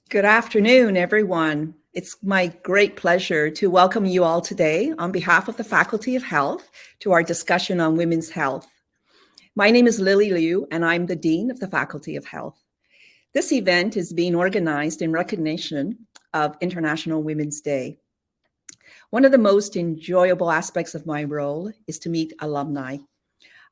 Good afternoon, everyone. It's my great pleasure to welcome you all today on behalf of the Faculty of Health to our discussion on women's health. My name is Lily Liu, and I'm the Dean of the Faculty of Health. This event is being organized in recognition of International Women's Day. One of the most enjoyable aspects of my role is to meet alumni.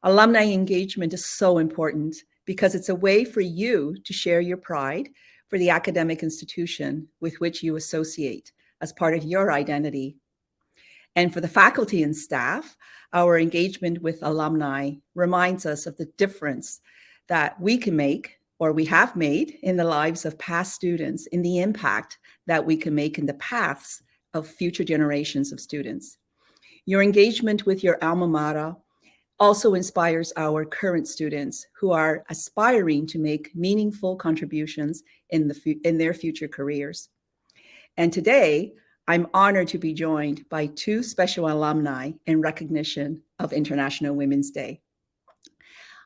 Alumni engagement is so important because it's a way for you to share your pride for the academic institution with which you associate as part of your identity. And for the faculty and staff, our engagement with alumni reminds us of the difference that we can make or we have made in the lives of past students, in the impact that we can make in the paths of future generations of students. Your engagement with your alma mater also inspires our current students who are aspiring to make meaningful contributions in their future careers. And today, I'm honored to be joined by two special alumni in recognition of International Women's Day.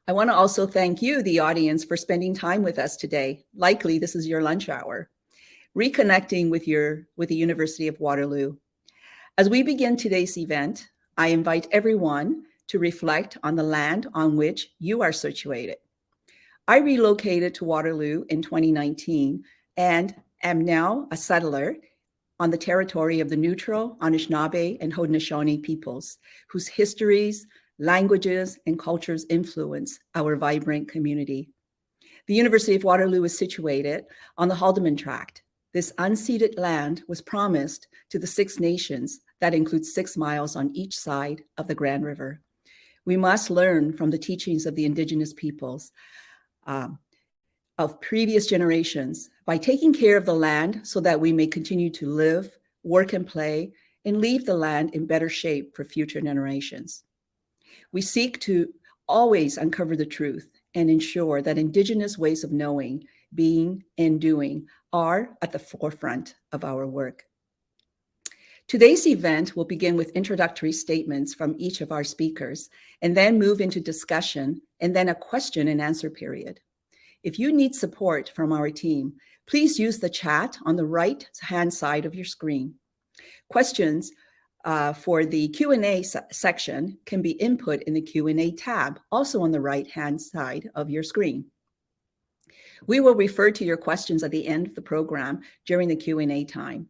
I want to also thank you, the audience, for spending time with us today. Likely this is your lunch hour, reconnecting with the University of Waterloo. As we begin today's event, I invite everyone to reflect on the land on which you are situated. I relocated to Waterloo in 2019 and am now a settler on the territory of the Neutral, Anishinaabe, and Haudenosaunee peoples, whose histories, languages, and cultures influence our vibrant community. The University of Waterloo is situated on the Haldimand Tract. This unceded land was promised to the Six Nations that includes 6 miles on each side of the Grand River. We must learn from the teachings of the Indigenous peoples of previous generations by taking care of the land so that we may continue to live, work, and play, and leave the land in better shape for future generations. We seek to always uncover the truth and ensure that Indigenous ways of knowing, being, and doing are at the forefront of our work. Today's event will begin with introductory statements from each of our speakers, and then move into discussion, and then a question and answer period. If you need support from our team, please use the chat on the right-hand side of your screen. Questions for the Q&A section can be input in the Q&A tab, also on the right-hand side of your screen. We will refer to your questions at the end of the program during the Q&A time.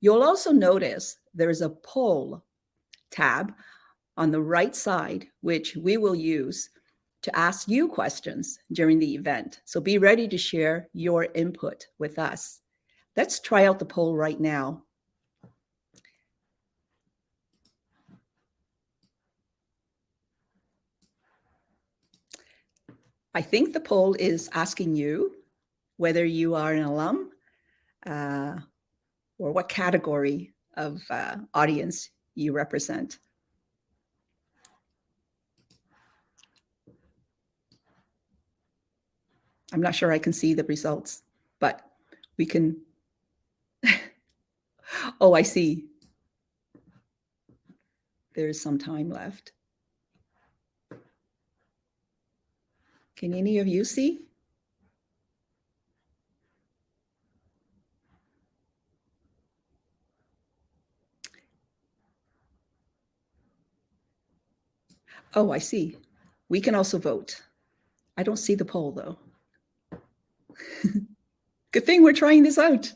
You'll also notice there is a poll tab on the right side, which we will use to ask you questions during the event. So be ready to share your input with us. Let's try out the poll right now. I think the poll is asking you whether you are an alum, or what category of audience you represent. I'm not sure I can see the results, but we can. Oh, I see. There's some time left. Can any of you see? Oh, I see. We can also vote. I don't see the poll, though. Good thing we're trying this out.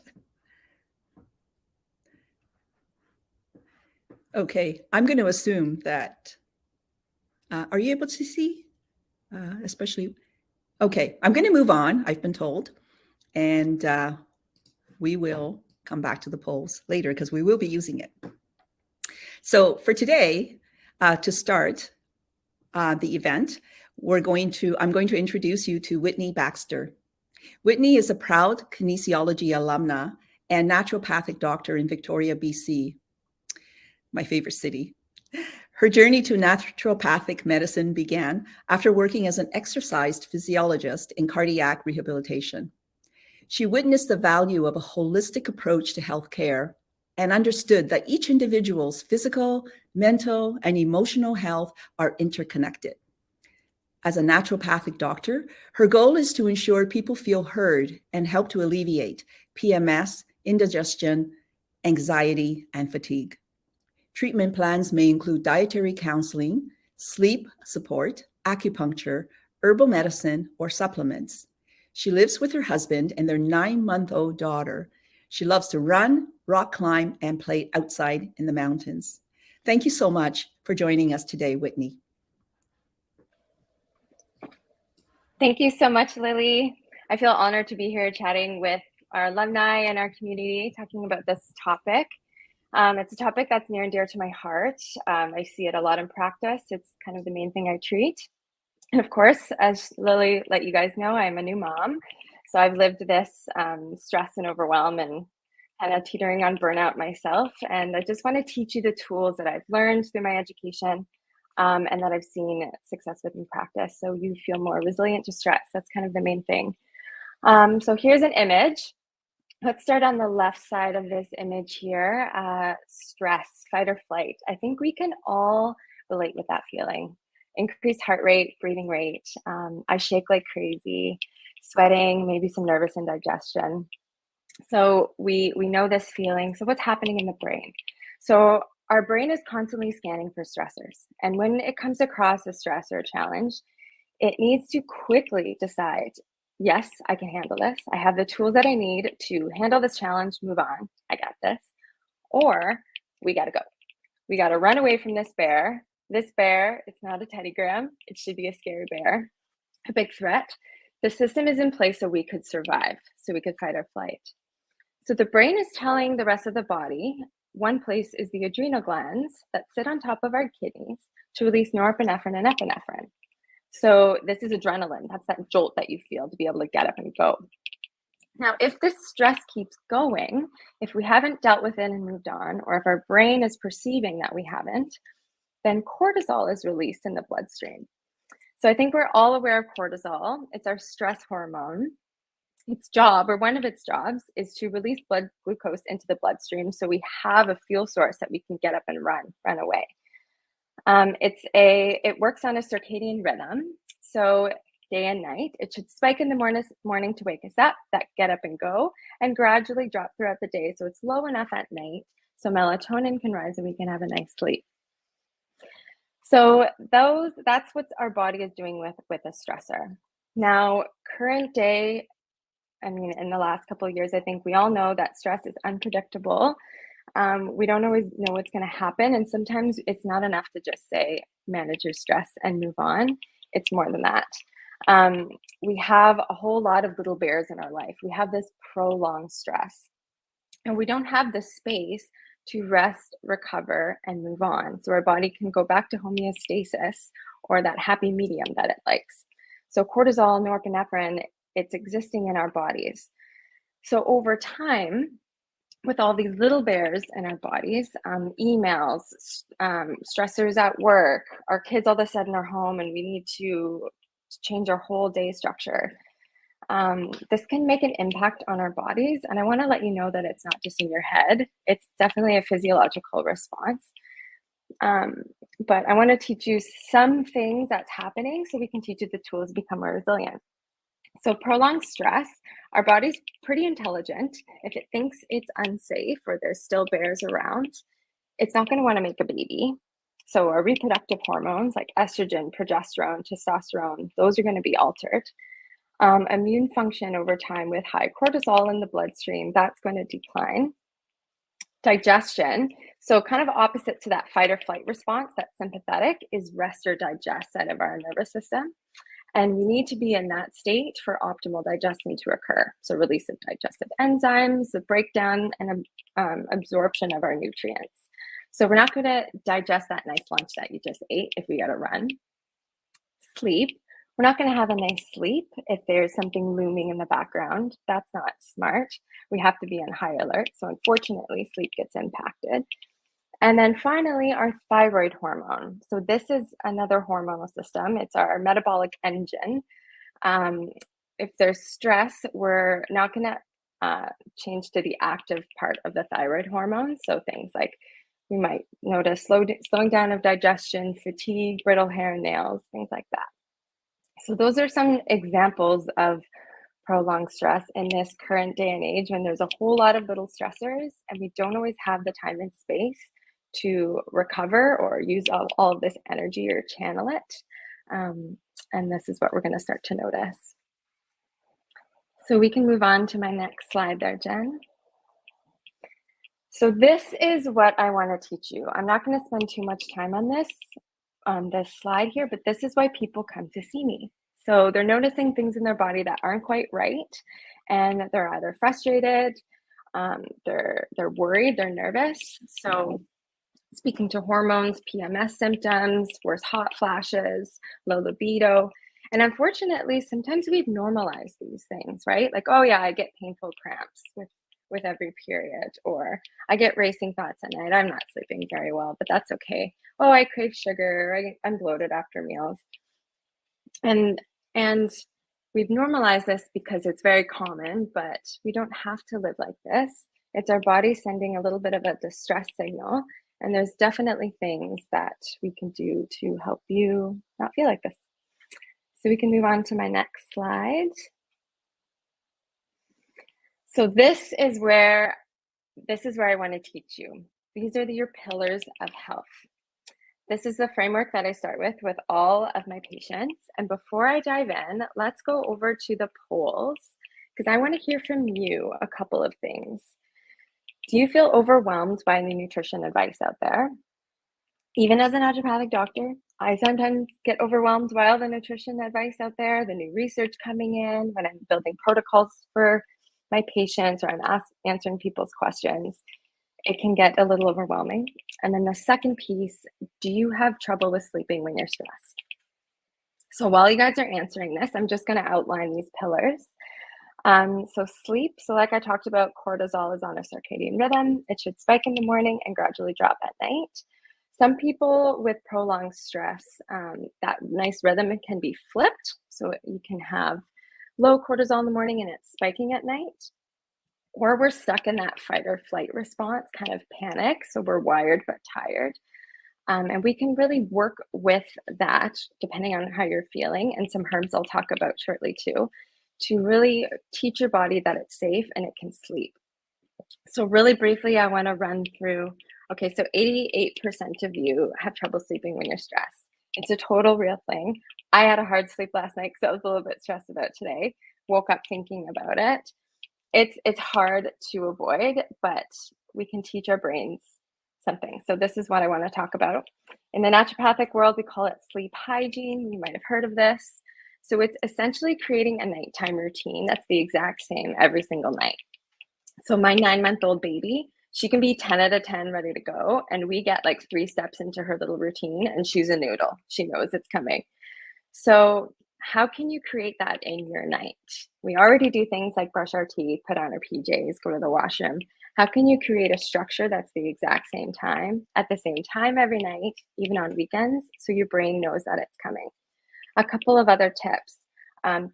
Okay, I'm going to assume that. Are you able to see? Especially. Okay, I'm going to move on, I've been told. And we will come back to the polls later because we will be using it. So for today, to start the event, I'm going to introduce you to Whitney Baxter. Whitney is a proud kinesiology alumna and naturopathic doctor in Victoria, BC, my favorite city. Her journey to naturopathic medicine began after working as an exercise physiologist in cardiac rehabilitation. She witnessed the value of a holistic approach to healthcare and understood that each individual's physical, mental, and emotional health are interconnected. As a naturopathic doctor, her goal is to ensure people feel heard and help to alleviate PMS, indigestion, anxiety, and fatigue. Treatment plans may include dietary counseling, sleep support, acupuncture, herbal medicine, or supplements. She lives with her husband and their 9-month-old daughter. She loves to run, rock climb, and play outside in the mountains. Thank you so much for joining us today, Whitney. Thank you so much, Lily. I feel honored to be here chatting with our alumni and our community, talking about this topic. It's a topic that's near and dear to my heart. I see it a lot in practice. It's kind of the main thing I treat. And of course, as Lily let you guys know, I'm a new mom. So I've lived this stress and overwhelm and kind of teetering on burnout myself. And I just want to teach you the tools that I've learned through my education and that I've seen success with in practice. So you feel more resilient to stress. That's kind of the main thing. So here's an image. Let's start on the left side of this image here. Stress, fight or flight. I think we can all relate with that feeling. Increased heart rate, breathing rate. I shake like crazy, sweating, maybe some nervous indigestion. So we know this feeling. So what's happening in the brain? So our brain is constantly scanning for stressors. And when it comes across a stress or a challenge, it needs to quickly decide, yes, I can handle this. I have the tools that I need to handle this challenge, move on. I got this. Or we got to go. We got to run away from this bear. This bear, it's not a teddygram. It should be a scary bear, a big threat. The system is in place so we could survive, so we could fight or flight. So the brain is telling the rest of the body, one place is the adrenal glands that sit on top of our kidneys to release norepinephrine and epinephrine. So this is adrenaline. That's that jolt that you feel to be able to get up and go. Now, if this stress keeps going, if we haven't dealt with it and moved on, or if our brain is perceiving that we haven't, then cortisol is released in the bloodstream. So I think we're all aware of cortisol. It's our stress hormone. Its job, or one of its jobs, is to release blood glucose into the bloodstream so we have a fuel source that we can get up and run away. It works on a circadian rhythm. So day and night, it should spike in the morning to wake us up, that get up and go, and gradually drop throughout the day. So it's low enough at night so melatonin can rise and we can have a nice sleep. So that's what our body is doing with a stressor. Now, current day, I mean, in the last couple of years, I think we all know that stress is unpredictable. We don't always know what's going to happen. And sometimes it's not enough to just say, manage your stress and move on. It's more than that. We have a whole lot of little bears in our life. We have this prolonged stress. And we don't have the space to rest, recover, and move on. So our body can go back to homeostasis, or that happy medium that it likes. So cortisol, norepinephrine, it's existing in our bodies. So over time, with all these little bears in our bodies, emails, stressors at work, our kids all of a sudden are home and we need to change our whole day structure. This can make an impact on our bodies. And I want to let you know that it's not just in your head. It's definitely a physiological response. But I want to teach you some things that's happening so we can teach you the tools to become more resilient. So prolonged stress, our body's pretty intelligent. If it thinks it's unsafe or there's still bears around, it's not going to want to make a baby. So our reproductive hormones like estrogen, progesterone, testosterone, those are going to be altered. Immune function over time with high cortisol in the bloodstream, that's going to decline. Digestion, so kind of opposite to that fight or flight response, that sympathetic is rest or digest side of our nervous system. And we need to be in that state for optimal digestion to occur. So release of digestive enzymes, the breakdown and absorption of our nutrients. So we're not going to digest that nice lunch that you just ate if we got to run. Sleep. We're not going to have a nice sleep if there's something looming in the background. That's not smart. We have to be on high alert. So unfortunately, sleep gets impacted. And then finally, our thyroid hormone. So this is another hormonal system. It's our metabolic engine. If there's stress, we're not going to change to the active part of the thyroid hormone. So things like we might notice slowing down of digestion, fatigue, brittle hair, nails, things like that. So those are some examples of prolonged stress in this current day and age when there's a whole lot of little stressors and we don't always have the time and space to recover or use all of this energy or channel it. And this is what we're going to start to notice. So we can move on to my next slide there, Jen. So this is what I want to teach you. I'm not going to spend too much time on this slide here, but this is why people come to see me. So they're noticing things in their body that aren't quite right, and they're either frustrated, they're worried, they're nervous. So speaking to hormones, PMS symptoms, worse hot flashes, low libido. And unfortunately, sometimes we've normalized these things, right? Like, oh yeah, I get painful cramps with every period, or I get racing thoughts at night. I'm not sleeping very well, but that's okay. Oh, I crave sugar. I'm bloated after meals. And we've normalized this because it's very common, but we don't have to live like this. It's our body sending a little bit of a distress signal. And there's definitely things that we can do to help you not feel like this. So we can move on to my next slide. So this is where I want to teach you. These are your pillars of health. This is the framework that I start with all of my patients. And before I dive in, let's go over to the polls because I want to hear from you a couple of things. Do you feel overwhelmed by the nutrition advice out there? Even as a naturopathic doctor, I sometimes get overwhelmed by all the nutrition advice out there, the new research coming in, when I'm building protocols for my patients or I'm answering people's questions. It can get a little overwhelming. And then the second piece, do you have trouble with sleeping when you're stressed? So while you guys are answering this, I'm just going to outline these pillars. So sleep, so like I talked about, cortisol is on a circadian rhythm. It should spike in the morning and gradually drop at night. Some people with prolonged stress, that nice rhythm can be flipped. So you can have low cortisol in the morning and it's spiking at night. Or we're stuck in that fight or flight response, kind of panic. So we're wired but tired. And we can really work with that depending on how you're feeling. And some herbs I'll talk about shortly too, to really teach your body that it's safe and it can sleep. So really briefly, I want to run through, okay, so 88% of you have trouble sleeping when you're stressed. It's a total real thing. I had a hard sleep last night because I was a little bit stressed about today. Woke up thinking about it. It's hard to avoid, but we can teach our brains something. So this is what I want to talk about. In the naturopathic world, we call it sleep hygiene. You might have heard of this. So it's essentially creating a nighttime routine that's the exact same every single night. So my 9-month-old baby, she can be 10 out of 10 ready to go. And we get like 3 steps into her little routine and she's a noodle. She knows it's coming. So how can you create that in your night? We already do things like brush our teeth, put on our PJs, go to the washroom. How can you create a structure that's the exact same time, at the same time every night, even on weekends, so your brain knows that it's coming? A couple of other tips.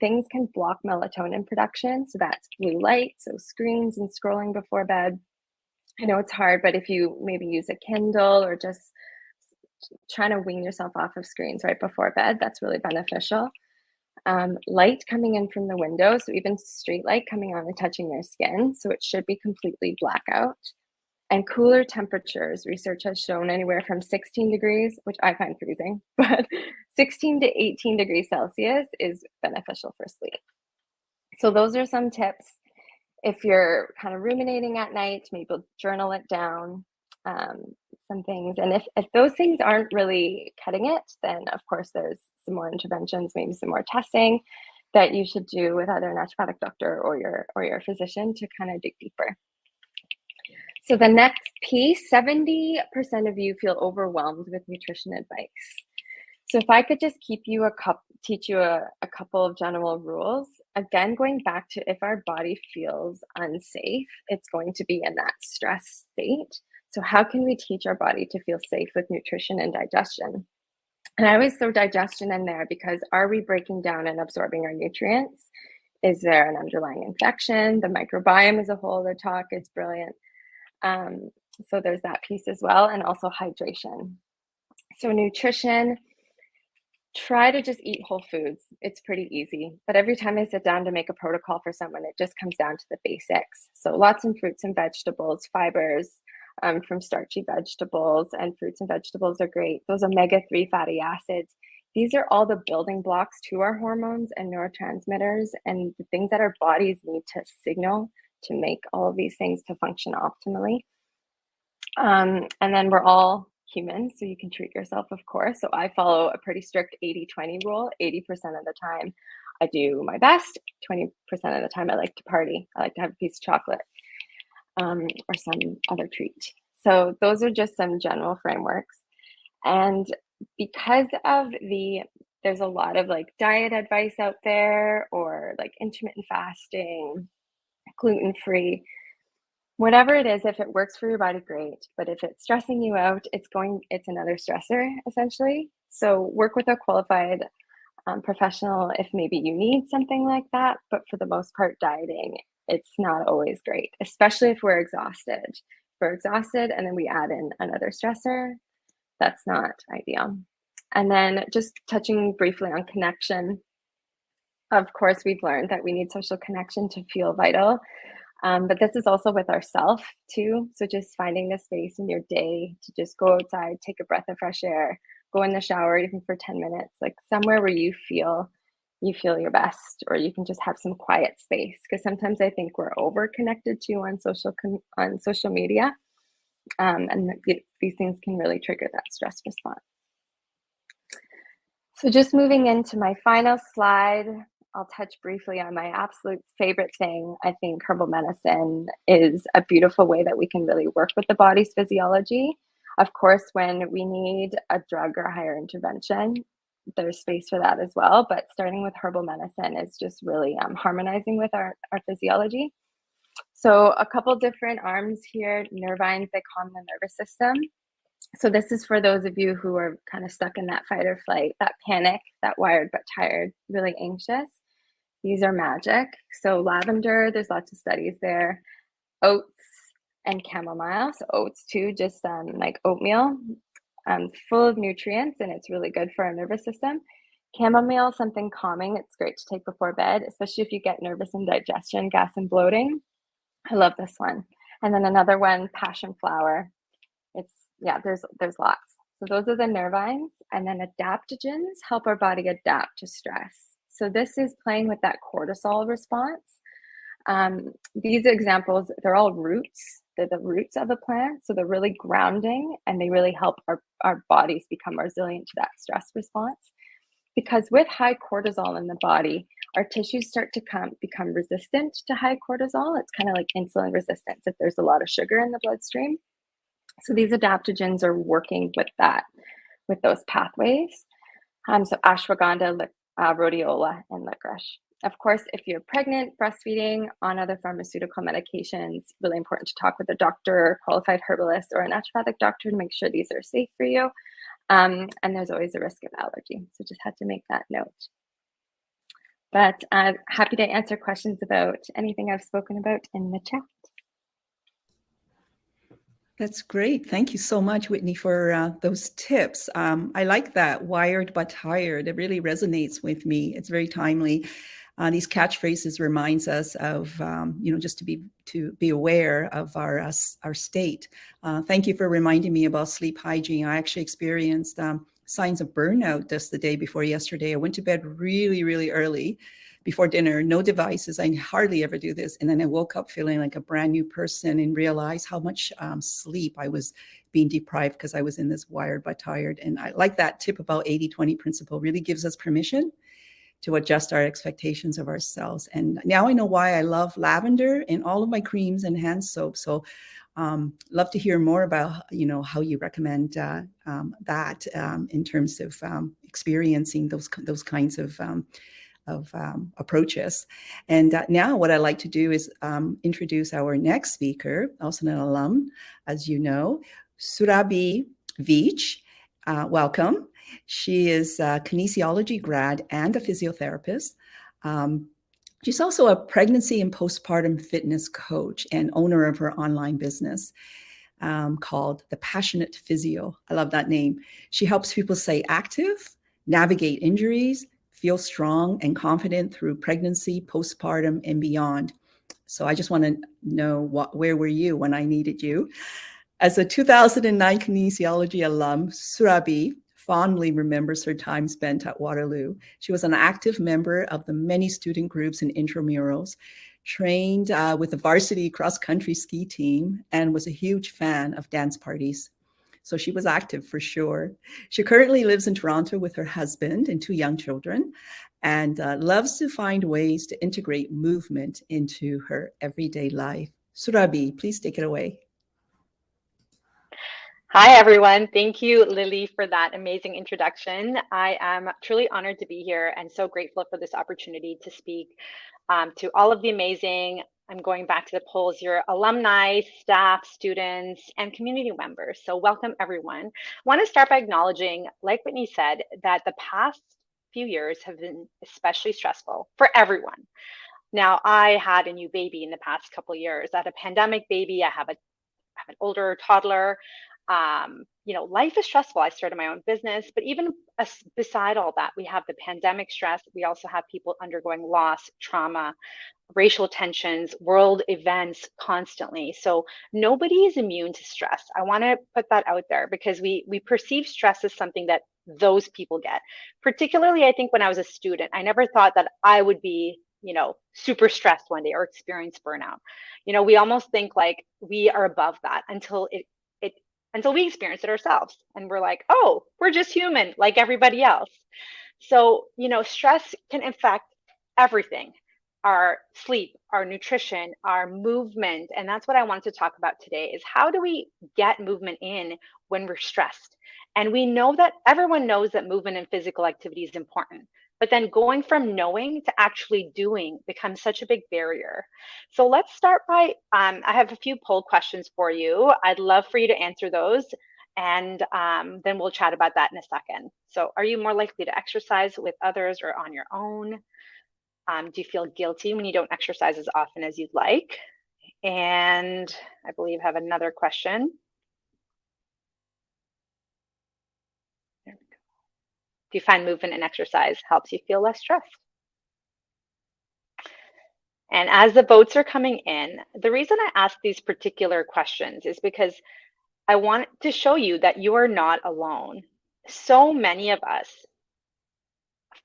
Things can block melatonin production. So that's blue light, so screens and scrolling before bed. I know it's hard, but if you maybe use a Kindle or just trying to wean yourself off of screens right before bed, that's really beneficial. Light coming in from the window, so even street light coming on and touching your skin, so it should be completely blackout. And cooler temperatures, research has shown anywhere from 16 degrees, which I find freezing, but 16 to 18 degrees Celsius is beneficial for sleep. So those are some tips. If you're kind of ruminating at night, maybe journal it down, some things. And if those things aren't really cutting it, then of course there's some more interventions, maybe some more testing that you should do with either a naturopathic doctor or your physician to kind of dig deeper. So the next piece, 70% of you feel overwhelmed with nutrition advice. So if I could just teach you a couple of general rules, again, going back to if our body feels unsafe, it's going to be in that stress state. So how can we teach our body to feel safe with nutrition and digestion? And I always throw digestion in there because are we breaking down and absorbing our nutrients? Is there an underlying infection? The microbiome as a whole, the talk is brilliant. So there's that piece as well, and also hydration. So nutrition, Try to just eat whole foods. It's pretty easy. But every time I sit down to make a protocol for someone, it just comes down to the basics. So lots of fruits and vegetables, fibers from starchy vegetables, and fruits and vegetables are great. Those omega-3 fatty acids, these are all the building blocks to our hormones and neurotransmitters and the things that our bodies need to signal to make all of these things to function optimally. And then we're all humans, so you can treat yourself, of course. So I follow a pretty strict 80-20 rule. 80% of the time I do my best, 20% of the time I like to party. I like to have a piece of chocolate or some other treat. So those are just some general frameworks. And because of there's a lot of like diet advice out there, or like intermittent fasting, gluten-free, whatever it is, if it works for your body, great. But if it's stressing you out, it's another stressor essentially. So work with a qualified professional if maybe you need something like that. But for the most part, dieting, it's not always great, especially if we're exhausted. If we're exhausted and then we add in another stressor, that's not ideal. And then just touching briefly on connection. Of course, we've learned that we need social connection to feel vital. But this is also with ourself too. So just finding the space in your day to just go outside, take a breath of fresh air, go in the shower even for 10 minutes, like somewhere where you feel your best, or you can just have some quiet space. Because sometimes I think we're over connected to on social media, and these things can really trigger that stress response. So just moving into my final slide, I'll touch briefly on my absolute favorite thing. I think herbal medicine is a beautiful way that we can really work with the body's physiology. Of course, when we need a drug or a higher intervention, there's space for that as well. But starting with herbal medicine is just really harmonizing with our physiology. So a couple different arms here. Nervines, they calm the nervous system. So this is for those of you who are kind of stuck in that fight or flight, that panic, that wired but tired, really anxious. These are magic. So lavender, there's lots of studies there. Oats and chamomile. So oats too, just like oatmeal, full of nutrients, and it's really good for our nervous system. Chamomile, something calming. It's great to take before bed, especially if you get nervous and digestion, gas and bloating. I love this one. And then another one, passion flower. There's lots. So those are the nervines. And then adaptogens help our body adapt to stress. So this is playing with that cortisol response. These examples, they're all roots. They're the roots of the plant. So they're really grounding, and they really help our bodies become resilient to that stress response. Because with high cortisol in the body, our tissues start to become resistant to high cortisol. It's kind of like insulin resistance if there's a lot of sugar in the bloodstream. So these adaptogens are working with that, with those pathways. So ashwagandha, rhodiola, and licorice. Of course, if you're pregnant, breastfeeding, on other pharmaceutical medications, really important to talk with a doctor, qualified herbalist, or a naturopathic doctor to make sure these are safe for you. And there's always a risk of allergy. So just had to make that note. But I'm happy to answer questions about anything I've spoken about in the chat. That's great. Thank you so much, Whitney, for those tips. I like that, wired but tired. It really resonates with me. It's very timely. These catchphrases reminds us of, just to be aware of our state. Thank you for reminding me about sleep hygiene. I actually experienced signs of burnout just the day before yesterday. I went to bed really, really early before dinner, no devices. I hardly ever do this. And then I woke up feeling like a brand new person and realized how much sleep I was being deprived because I was in this wired but tired. And I like that tip about 80-20 principle. Really gives us permission to adjust our expectations of ourselves. And now I know why I love lavender in all of my creams and hand soap. So love to hear more about, how you recommend that in terms of experiencing those kinds of approaches. And now what I'd like to do is introduce our next speaker, also an alum, as you know, Surabhi Veitch. Welcome. She is a kinesiology grad and a physiotherapist. She's also a pregnancy and postpartum fitness coach and owner of her online business called The Passionate Physio. I love that name. She helps people stay active, navigate injuries, feel strong and confident through pregnancy, postpartum, and beyond. So I just want to know where were you when I needed you? As a 2009 kinesiology alum, Surabhi fondly remembers her time spent at Waterloo. She was an active member of the many student groups and intramurals, trained with the varsity cross-country ski team, and was a huge fan of dance parties. So she was active for sure. She currently lives in Toronto with her husband and two young children, and loves to find ways to integrate movement into her everyday life. Surabhi, please take it away. Hi, everyone. Thank you, Lily, for that amazing introduction. I am truly honored to be here and so grateful for this opportunity to speak to all of the amazing, I'm going back to the polls, your alumni, staff, students, and community members. So welcome, everyone. I want to start by acknowledging, like Whitney said, that the past few years have been especially stressful for everyone. Now, I had a new baby in the past couple of years. I had a pandemic baby. I have an older toddler. Life is stressful. I started my own business, but even beside all that, we have the pandemic stress. We also have people undergoing loss, trauma, racial tensions, world events constantly. So nobody is immune to stress. I want to put that out there because we perceive stress as something that those people get. Particularly, I think when I was a student, I never thought that I would be super stressed one day or experience burnout. We almost think like we are above that until we experience it ourselves. And we're like, oh, we're just human like everybody else. So, stress can affect everything, our sleep, our nutrition, our movement. And that's what I want to talk about today is how do we get movement in when we're stressed? And we know that everyone knows that movement and physical activity is important. But then going from knowing to actually doing becomes such a big barrier. So let's start by, I have a few poll questions for you. I'd love for you to answer those. And then we'll chat about that in a second. So are you more likely to exercise with others or on your own? Do you feel guilty when you don't exercise as often as you'd like? And I believe I have another question. Do you find movement and exercise helps you feel less stressed? And as the votes are coming in, the reason I ask these particular questions is because I want to show you that you are not alone. So many of us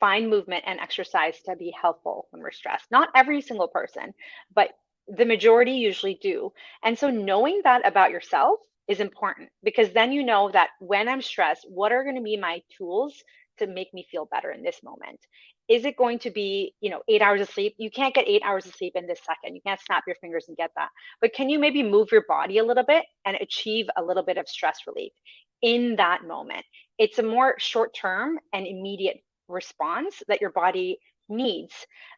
find movement and exercise to be helpful when we're stressed. Not every single person, but the majority usually do. And so knowing that about yourself is important because then you know that when I'm stressed, what are going to be my tools to make me feel better in this moment? Is it going to be, 8 hours of sleep? You can't get 8 hours of sleep in this second. You can't snap your fingers and get that. But can you maybe move your body a little bit and achieve a little bit of stress relief in that moment? It's a more short-term and immediate response that your body needs.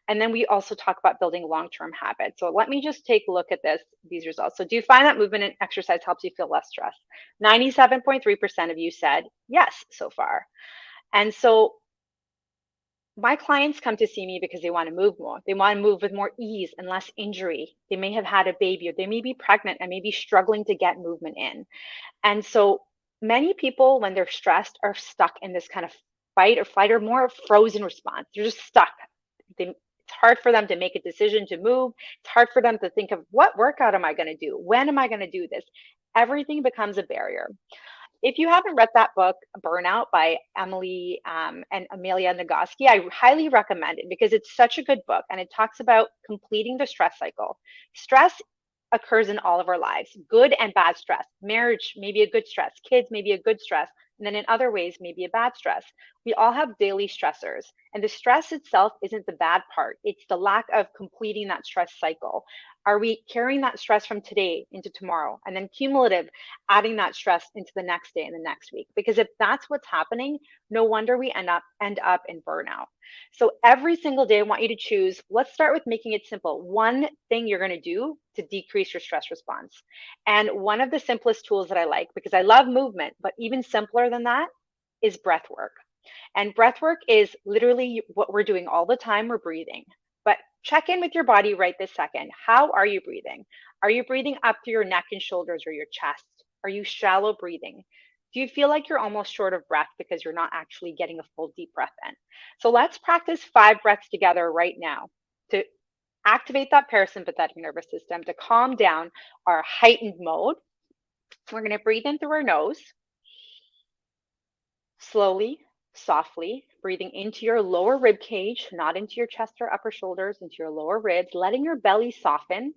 And then we also talk about building long-term habits. So let me just take a look at these results. So do you find that movement and exercise helps you feel less stressed? 97.3% of you said yes so far. And so my clients come to see me because they want to move more. They want to move with more ease and less injury. They may have had a baby or they may be pregnant and may be struggling to get movement in. And so many people, when they're stressed, are stuck in this kind of fight or flight or more frozen response. They're just stuck. It's hard for them to make a decision to move. It's hard for them to think of what workout am I going to do? When am I going to do this? Everything becomes a barrier. If you haven't read that book, Burnout by Emily and Amelia Nagoski, I highly recommend it because it's such a good book and it talks about completing the stress cycle. Stress occurs in all of our lives, good and bad stress. Marriage may be a good stress, kids may be a good stress, and then in other ways may be a bad stress. We all have daily stressors, and the stress itself isn't the bad part. It's the lack of completing that stress cycle. Are we carrying that stress from today into tomorrow and then cumulative, adding that stress into the next day and the next week? Because if that's what's happening, no wonder we end up in burnout. So every single day, I want you to choose, let's start with making it simple. One thing you're going to do to decrease your stress response. And one of the simplest tools that I like, because I love movement, but even simpler than that is breath work. And breath work is literally what we're doing all the time. We're breathing. But check in with your body right this second. How are you breathing? Are you breathing up through your neck and shoulders or your chest? Are you shallow breathing? Do you feel like you're almost short of breath because you're not actually getting a full deep breath in? So let's practice 5 breaths together right now to activate that parasympathetic nervous system, to calm down our heightened mode. We're going to breathe in through our nose, slowly, softly, breathing into your lower rib cage, not into your chest or upper shoulders, into your lower ribs, letting your belly soften,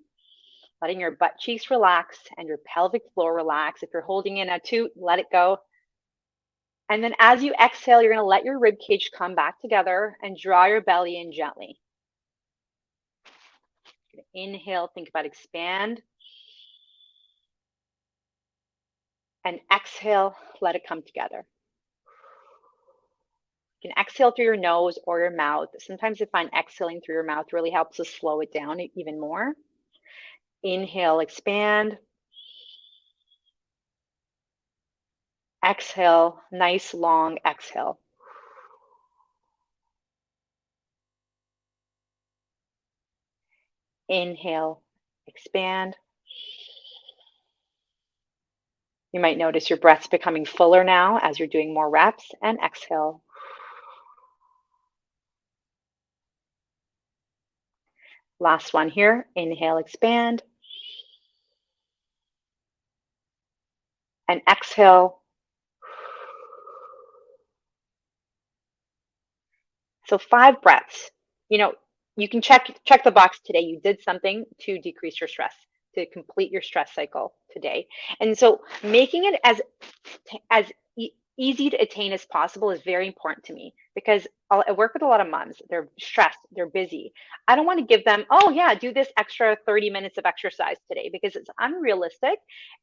letting your butt cheeks relax and your pelvic floor relax. If you're holding in a toot, let it go. And then as you exhale, you're going to let your rib cage come back together and draw your belly in gently. Inhale, think about expand. And exhale, let it come together. You can exhale through your nose or your mouth. Sometimes I find exhaling through your mouth really helps us slow it down even more. Inhale, expand. Exhale, nice long exhale. Inhale, expand. You might notice your breath's becoming fuller now as you're doing more reps, and exhale. Last one here. Inhale, expand. And exhale. So 5 breaths. You can check the box today. You did something to decrease your stress, to complete your stress cycle today. And so making it as easy to attain as possible is very important to me, because I work with a lot of moms. They're stressed, they're busy. I don't want to give them, oh yeah, do this extra 30 minutes of exercise today, because it's unrealistic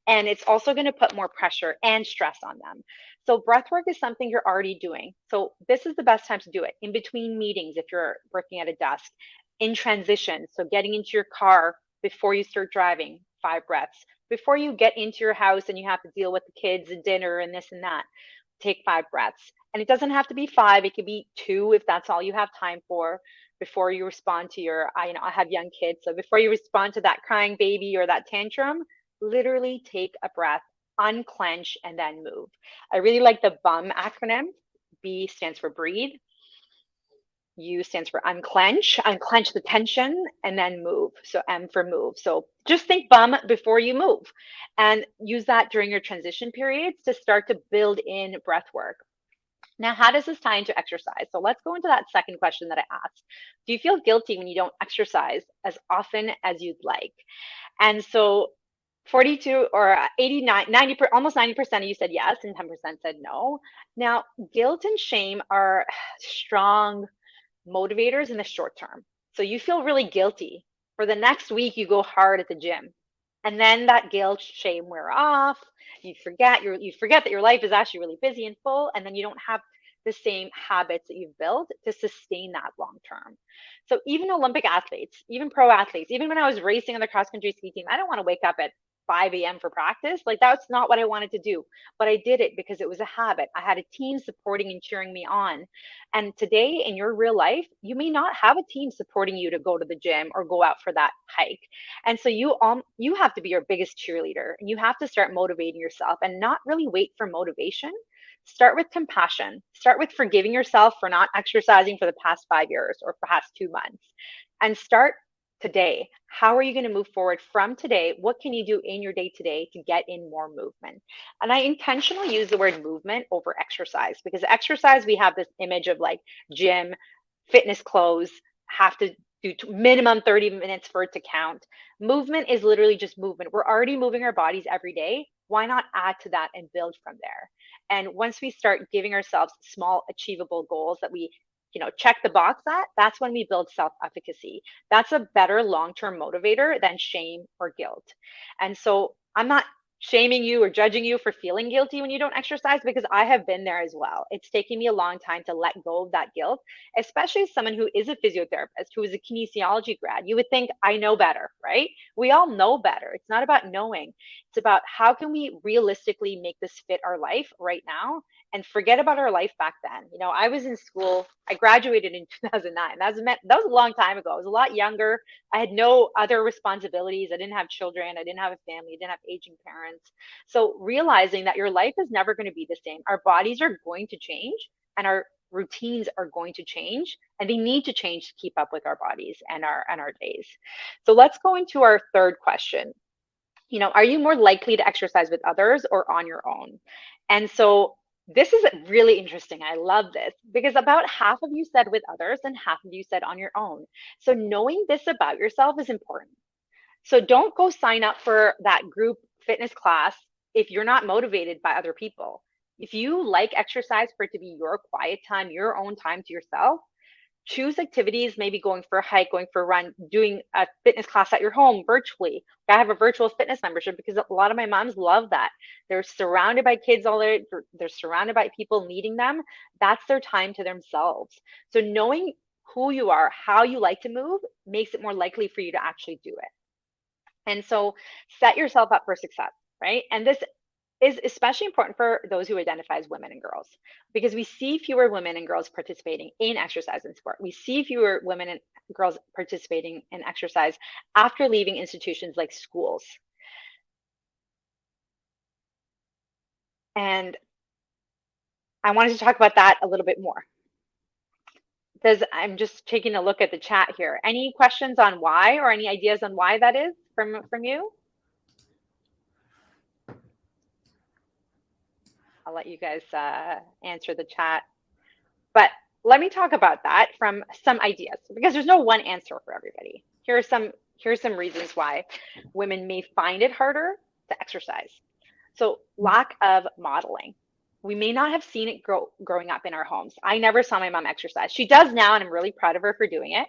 and it's also going to put more pressure and stress on them. So breath work is something you're already doing. So this is the best time to do it in between meetings if you're working at a desk, in transition. So getting into your car before you start driving, 5 breaths. Before you get into your house and you have to deal with the kids and dinner and this and that, take 5 breaths. And it doesn't have to be 5, it could be 2 if that's all you have time for. Before you respond to I have young kids, so before you respond to that crying baby or that tantrum, literally take a breath, unclench, and then move. I really like the BUM acronym. B stands for breathe. U stands for unclench the tension, and then move. So M for move. So just think BUM before you move, and use that during your transition periods to start to build in breath work. Now, how does this tie into exercise? So let's go into that second question that I asked. Do you feel guilty when you don't exercise as often as you'd like? And so 42 or 89, 90, almost 90% of you said yes, and 10% said no. Now, guilt and shame are strong motivators in the short term. So you feel really guilty. For the next week, you go hard at the gym. And then that guilt, shame wear off. You forget that your life is actually really busy and full, and then you don't have the same habits that you've built to sustain that long term. So even Olympic athletes, even pro athletes, even when I was racing on the cross country ski team, I don't want to wake up at 5 a.m. for practice. Like, that's not what I wanted to do, but I did it because it was a habit. I had a team supporting and cheering me on. And today in your real life, you may not have a team supporting you to go to the gym or go out for that hike. And so you have to be your biggest cheerleader, and you have to start motivating yourself and not really wait for motivation. Start with compassion. Start with forgiving yourself for not exercising for the past 5 years or perhaps 2 months, and start today. How are you going to move forward from today? What can you do in your day today to get in more movement? And I intentionally use the word movement over exercise, because exercise, we have this image of like gym, fitness clothes, have to do minimum 30 minutes for it to count. Movement is literally just movement. We're already moving our bodies every day. Why not add to that and build from there? And once we start giving ourselves small achievable goals that we check the box at, that's when we build self-efficacy. That's a better long-term motivator than shame or guilt. And so I'm not shaming you or judging you for feeling guilty when you don't exercise, because I have been there as well. It's taken me a long time to let go of that guilt, especially as someone who is a physiotherapist, who is a kinesiology grad. You would think I know better, right? We all know better. It's not about knowing. It's about how can we realistically make this fit our life right now and forget about our life back then. I was in school. I graduated in 2009. That was a long time ago. I was a lot younger. I had no other responsibilities. I didn't have children. I didn't have a family. I didn't have aging parents. months. So realizing that your life is never going to be the same. Our bodies are going to change and our routines are going to change, and they need to change to keep up with our bodies and our days. So let's go into our third question. Are you more likely to exercise with others or on your own? And so this is really interesting. I love this because about half of you said with others and half of you said on your own. So knowing this about yourself is important. So don't go sign up for that group fitness class if you're not motivated by other people. If you like exercise for it to be your quiet time, your own time to yourself, choose activities, maybe going for a hike, going for a run, doing a fitness class at your home virtually. I have a virtual fitness membership because a lot of my moms love that. They're surrounded by kids all day. They're surrounded by people needing them. That's their time to themselves. So knowing who you are, how you like to move makes it more likely for you to actually do it. And so set yourself up for success, right? And this is especially important for those who identify as women and girls, because we see fewer women and girls participating in exercise and sport. We see fewer women and girls participating in exercise after leaving institutions like schools. And I wanted to talk about that a little bit more. I'm just taking a look at the chat here. Any questions on why, or any ideas on why that is from you? I'll let you guys answer the chat. But let me talk about that from some ideas, because there's no one answer for everybody. Here are some reasons why women may find it harder to exercise. So lack of modeling. We may not have seen it growing up in our homes. I never saw my mom exercise. She does now, and I'm really proud of her for doing it.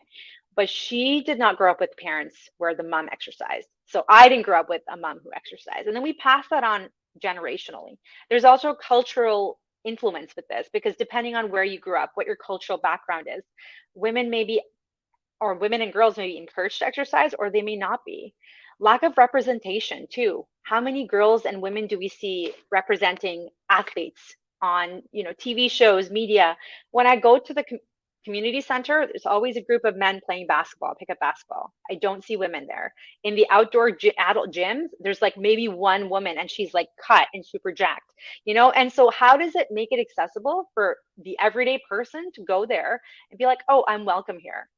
But she did not grow up with parents where the mom exercised. So I didn't grow up with a mom who exercised. And then we pass that on generationally. There's also cultural influence with this, because depending on where you grew up, what your cultural background is, women and girls may be encouraged to exercise, or they may not be. Lack of representation too. How many girls and women do we see representing athletes on, TV shows, media? When I go to the community center, there's always a group of men playing basketball, pickup basketball. I don't see women there. In the outdoor adult gyms, there's like maybe one woman, and she's like cut and super jacked, And so how does it make it accessible for the everyday person to go there and be like, oh, I'm welcome here?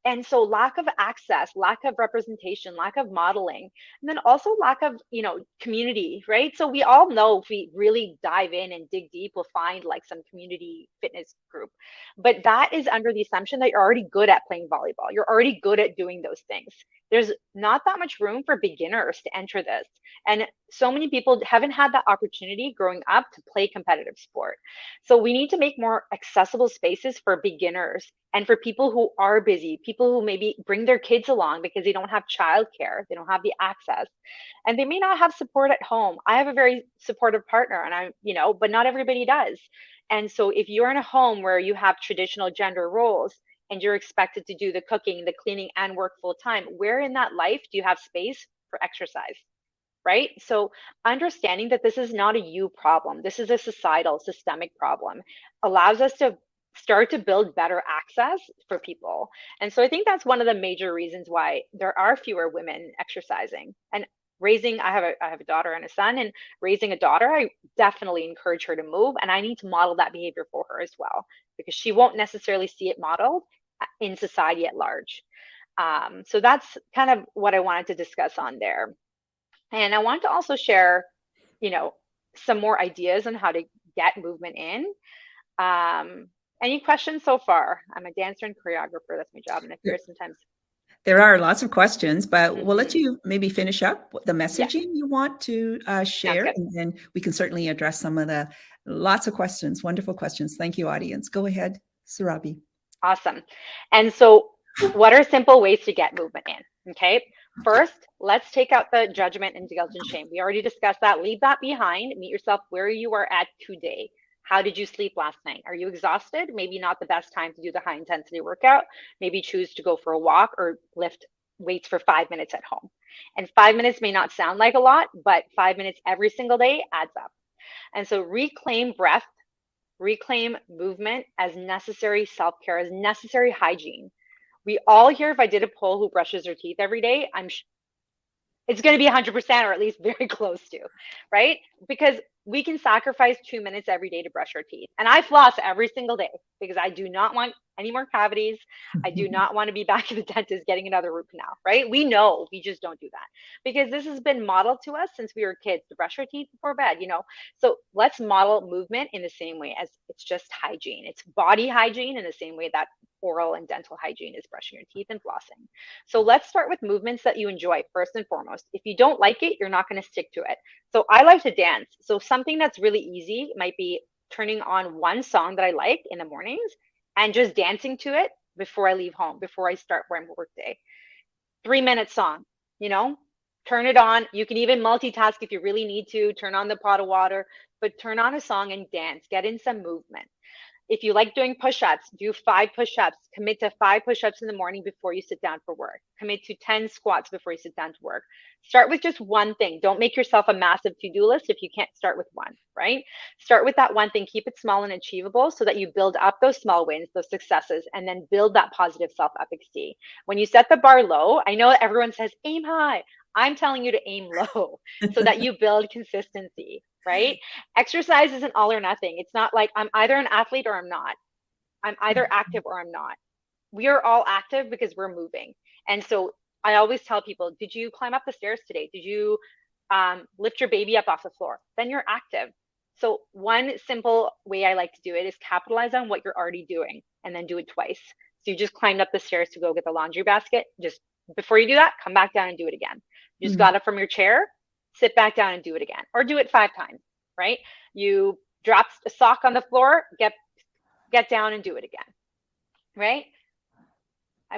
And so lack of access, lack of representation, lack of modeling, and then also lack of, community, right? So we all know if we really dive in and dig deep, we'll find like some community fitness group. But that is under the assumption that you're already good at playing volleyball. You're already good at doing those things. There's not that much room for beginners to enter this. And so many people haven't had that opportunity growing up to play competitive sport. So we need to make more accessible spaces for beginners and for people who are busy, people who maybe bring their kids along because they don't have childcare, they don't have the access, and they may not have support at home. I have a very supportive partner, and but not everybody does. And so if you're in a home where you have traditional gender roles and you're expected to do the cooking, the cleaning, and work full time, where in that life do you have space for exercise? Right? So understanding that this is not a you problem, this is a societal, systemic problem, allows us to start to build better access for people. And so I think that's one of the major reasons why there are fewer women exercising. And I have a daughter and a son, and raising a daughter, I definitely encourage her to move, and I need to model that behavior for her as well, because she won't necessarily see it modeled in society at large. So that's kind of what I wanted to discuss on there. And I want to also share, some more ideas on how to get movement in. Any questions so far? I'm a dancer and choreographer. That's my job. And I fear sometimes. There are lots of questions, but we'll let you maybe finish up the messaging you want to share, and then we can certainly address some of the lots of questions, wonderful questions. Thank you, audience. Go ahead, Surabhi. Awesome. And so what are simple ways to get movement in? Okay. First, let's take out the judgment and guilt and shame. We already discussed that. Leave that behind. Meet yourself where you are at today. How did you sleep last night? Are you exhausted? Maybe not the best time to do the high intensity workout. Maybe choose to go for a walk or lift weights for 5 minutes at home. And 5 minutes may not sound like a lot, but 5 minutes every single day adds up. And so reclaim breath, reclaim movement as necessary self-care, as necessary hygiene. We all here, if I did a poll, who brushes their teeth every day, It's going to be 100% or at least very close to, right? Because we can sacrifice 2 minutes every day to brush our teeth. And I floss every single day because I do not want any more cavities. I do not want to be back at the dentist getting another root canal, right? We know, we just don't do that because this has been modeled to us since we were kids to brush our teeth before bed, you know? So let's model movement in the same way as it's just hygiene. It's body hygiene in the same way that oral and dental hygiene is brushing your teeth and flossing. So let's start with movements that you enjoy first and foremost. If you don't like it, you're not going to stick to it. So I like to dance. So something that's really easy might be turning on one song that I like in the mornings and just dancing to it before I leave home, before I start my work day. 3-minute song, you know, turn it on. You can even multitask if you really need to, turn on the pot of water, but turn on a song and dance, get in some movement. If you like doing push-ups, do 5 push-ups. Commit to 5 push-ups in the morning before you sit down for work. Commit to 10 squats before you sit down to work. Start with just one thing. Don't make yourself a massive to-do list if you can't start with one, right? Start with that one thing. Keep it small and achievable so that you build up those small wins, those successes, and then build that positive self-efficacy. When you set the bar low, I know everyone says aim high. I'm telling you to aim low so that you build consistency, right? Exercise isn't all or nothing. It's not like I'm either an athlete or I'm not. I'm either active or I'm not. We are all active because we're moving. And so I always tell people, did you climb up the stairs today? Did you lift your baby up off the floor? Then you're active. So one simple way I like to do it is capitalize on what you're already doing and then do it twice. So you just climbed up the stairs to go get the laundry basket. Just before you do that, come back down and do it again. You just got up from your chair, sit back down and do it again, or do it 5 times, right? You drop a sock on the floor, get down and do it again, right?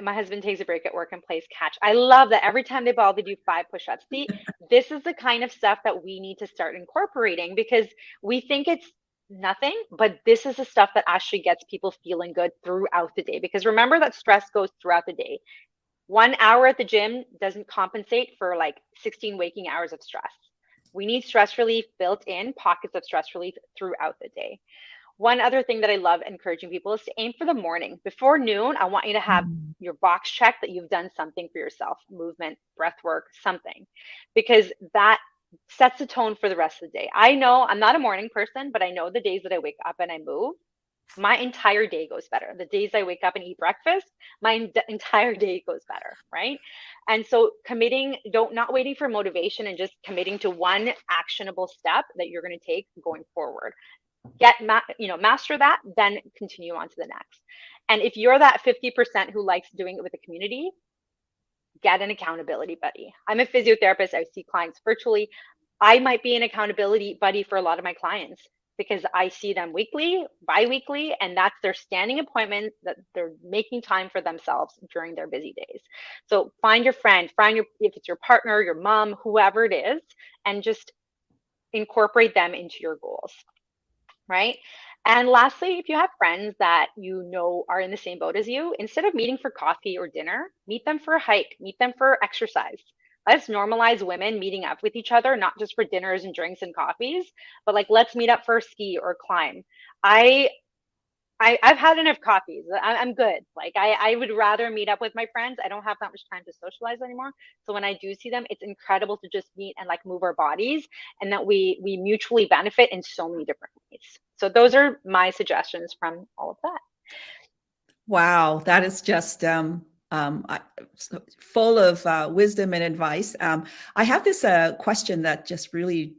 My husband takes a break at work and plays catch. I love that every time they ball, they do 5 push-ups. See, this is the kind of stuff that we need to start incorporating because we think it's nothing, but this is the stuff that actually gets people feeling good throughout the day. Because remember that stress goes throughout the day. 1 hour at the gym doesn't compensate for like 16 waking hours of stress. We need stress relief built in, pockets of stress relief throughout the day. One other thing that I love encouraging people is to aim for the morning. Before noon, I want you to have your box checked that you've done something for yourself, movement, breath work, something, because that sets the tone for the rest of the day. I know I'm not a morning person, but I know the days that I wake up and I move, my entire day goes better. The days I wake up and eat breakfast, my entire day goes better, right? And so committing, not waiting for motivation and just committing to one actionable step that you're going to take going forward. Master that, then continue on to the next. And if you're that 50% who likes doing it with the community, get an accountability buddy. I'm a physiotherapist. I see clients virtually. I might be an accountability buddy for a lot of my clients because I see them weekly, bi-weekly, and that's their standing appointment that they're making time for themselves during their busy days. So find your friend, if it's your partner, your mom, whoever it is, and just incorporate them into your goals, right? And lastly, if you have friends that you know are in the same boat as you, instead of meeting for coffee or dinner, meet them for a hike, meet them for exercise. Let's normalize women meeting up with each other, not just for dinners and drinks and coffees, but like, let's meet up for a ski or climb. I've had enough coffees. I'm good. Like I would rather meet up with my friends. I don't have that much time to socialize anymore. So when I do see them, it's incredible to just meet and like move our bodies and that we mutually benefit in so many different ways. So those are my suggestions from all of that. Wow, that is just full of wisdom and advice. I have this question that just really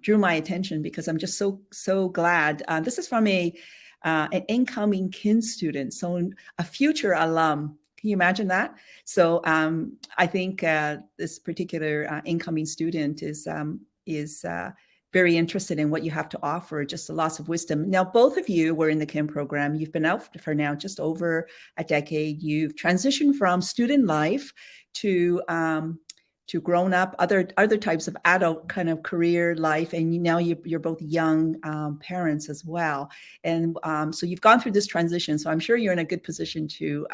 drew my attention because I'm just so glad. This is from an incoming kin student, so a future alum. Can you imagine that? So I think this particular incoming student is very interested in what you have to offer, just lots of wisdom. Now, both of you were in the kin program. You've been out for now just over a decade. You've transitioned from student life to grown up, other types of adult kind of career life, and now you're both young parents as well. And so you've gone through this transition. So I'm sure you're in a good position to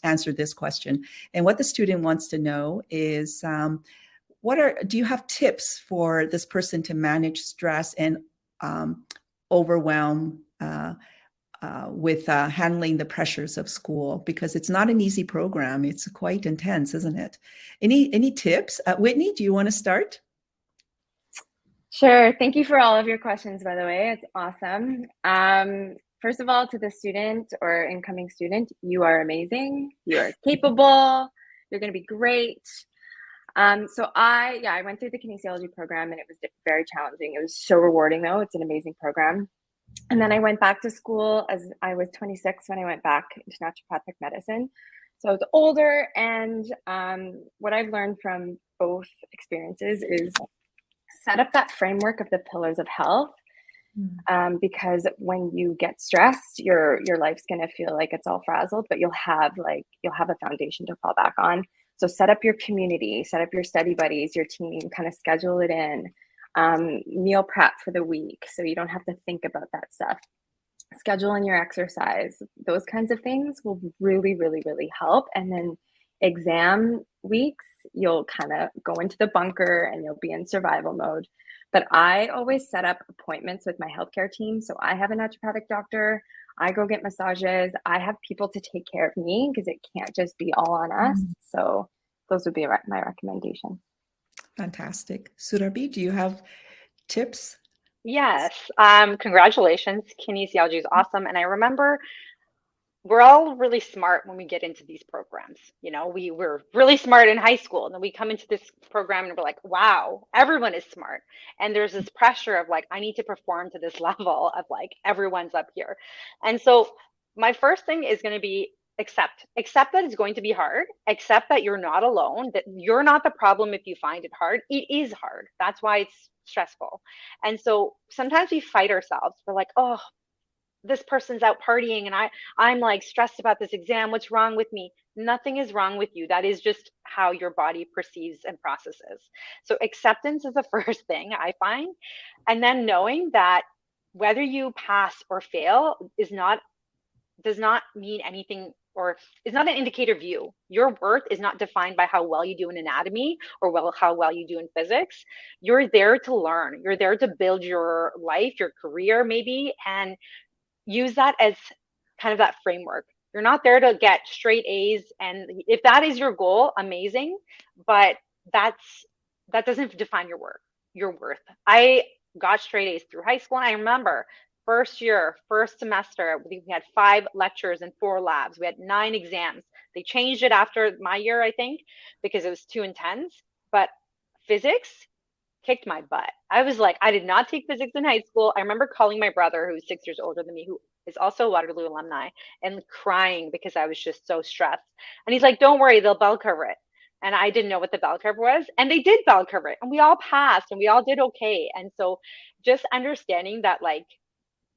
answer this question. And what the student wants to know is, do you have tips for this person to manage stress and overwhelm with handling the pressures of school, because it's not an easy program. It's quite intense, isn't it? Any tips? Whitney, do you want to start? Sure. Thank you for all of your questions, by the way. It's awesome. First of all, to the student or incoming student, you are amazing. You are capable. You're going to be great. So I went through the kinesiology program, and it was very challenging. It was so rewarding, though. It's an amazing program. And then I went back to school as I was 26 when I went back into naturopathic medicine. So I was older, and what I've learned from both experiences is set up that framework of the pillars of health, because when you get stressed, your life's going to feel like it's all frazzled, but you'll have a foundation to fall back on. So set up your community, set up your study buddies, your team, kind of schedule it in. Meal prep for the week so you don't have to think about that stuff. Schedule in your exercise. Those kinds of things will really, really, really help. And then exam weeks, you'll kind of go into the bunker and you'll be in survival mode. But I always set up appointments with my healthcare team. So I have a naturopathic doctor. I go get massages. I have people to take care of me because it can't just be all on us. So those would be my recommendations. Fantastic. Surabhi, do you have tips? Yes. Congratulations. Kinesiology is awesome. And I remember we're all really smart when we get into these programs. You know, we were really smart in high school, and then we come into this program and we're like, wow, everyone is smart. And there's this pressure of like, I need to perform to this level of like, everyone's up here. And so my first thing is going to be accept that it's going to be hard, accept that you're not alone, that you're not the problem if you find it hard. It is hard. That's why it's stressful. And so sometimes we fight ourselves. We're like, oh, this person's out partying and I'm like stressed about this exam. What's wrong with me? Nothing is wrong with you. That is just how your body perceives and processes. So acceptance is the first thing I find. And then knowing that whether you pass or fail does not mean anything, or is not an indicator of you. Your worth is not defined by how well you do in anatomy or how well you do in physics. You're there to learn. You're there to build your life, your career maybe, and use that as kind of that framework. You're not there to get straight A's. And if that is your goal, amazing. But that doesn't define your worth. I got straight A's through high school. And I remember first semester, we had 5 lectures and 4 labs. We had 9 exams. They changed it after my year, I think, because it was too intense. But physics kicked my butt. I was like, I did not take physics in high school. I remember calling my brother, who's 6 years older than me, who is also a Waterloo alumni, and crying because I was just so stressed. And he's like, don't worry, they'll bell curve it. And I didn't know what the bell curve was. And they did bell curve it. And we all passed and we all did okay. And so just understanding that, like,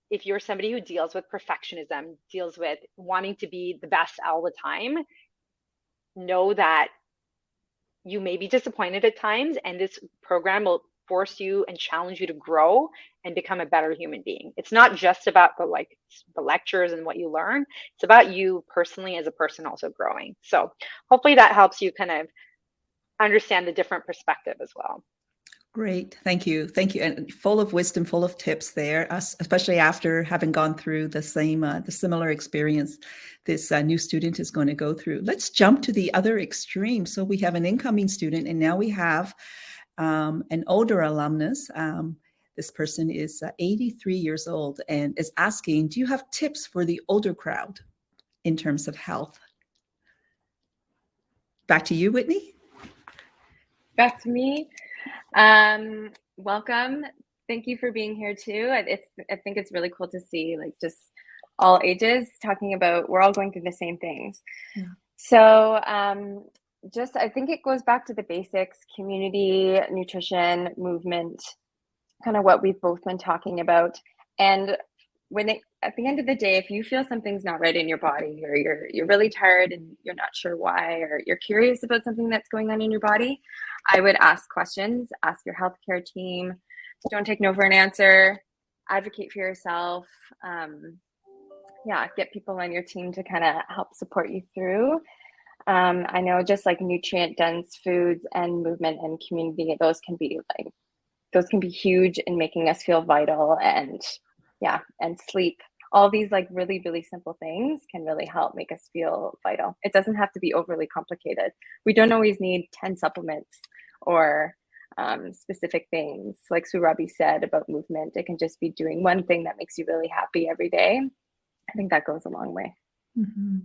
if you're somebody who deals with perfectionism, deals with wanting to be the best all the time, know that you may be disappointed at times, and this program will force you and challenge you to grow and become a better human being. It's not just about the lectures and what you learn. It's about you personally as a person also growing. So hopefully that helps you kind of understand the different perspective as well. Great. Thank you. Thank you. And full of wisdom, full of tips there, especially after having gone through the similar experience this new student is going to go through. Let's jump to the other extreme. So we have an incoming student, and now we have an older alumnus. This person is 83 years old and is asking, do you have tips for the older crowd in terms of health? Back to you, Whitney. Back to me. Welcome. Thank you for being here too. I think it's really cool to see like just all ages talking about, we're all going through the same things. Yeah. So I think it goes back to the basics: community, nutrition, movement, kind of what we've both been talking about. And at the end of the day, if you feel something's not right in your body, or you're really tired and you're not sure why, or you're curious about something that's going on in your body, I would ask questions, ask your healthcare team. Don't take no for an answer. Advocate for yourself. Get people on your team to kind of help support you through. I know just like nutrient dense foods and movement and community, those can be huge in making us feel vital, and sleep all these like really, really simple things can really help make us feel vital. It doesn't have to be overly complicated. We don't always need 10 supplements or specific things. Like Surabhi said about movement, it can just be doing one thing that makes you really happy every day. I think that goes a long way. Mm-hmm.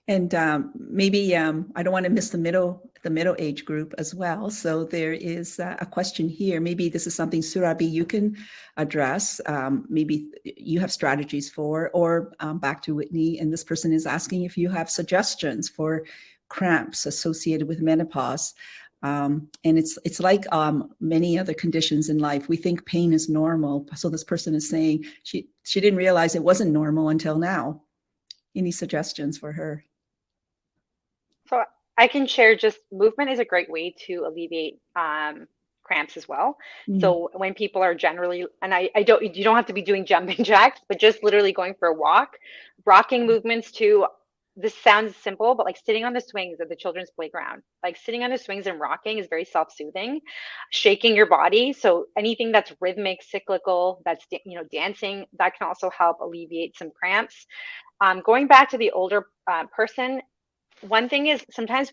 And maybe I don't want to miss the middle age group as well. So there is a question here. Maybe this is something, Surabhi, you can address. Maybe you have strategies for, or back to Whitney. And this person is asking if you have suggestions for cramps associated with menopause. And it's like many other conditions in life. We think pain is normal. So this person is saying she didn't realize it wasn't normal until now. Any suggestions for her? So I can share, just movement is a great way to alleviate cramps as well. So when people are generally, and you don't have to be doing jumping jacks, but just literally going for a walk, rocking movements too. This sounds simple, but like sitting on the swings at the children's playground, like sitting on the swings and rocking is very self-soothing. Shaking your body, so anything that's rhythmic, cyclical, that's dancing, that can also help alleviate some cramps. Going back to the older person, one thing is sometimes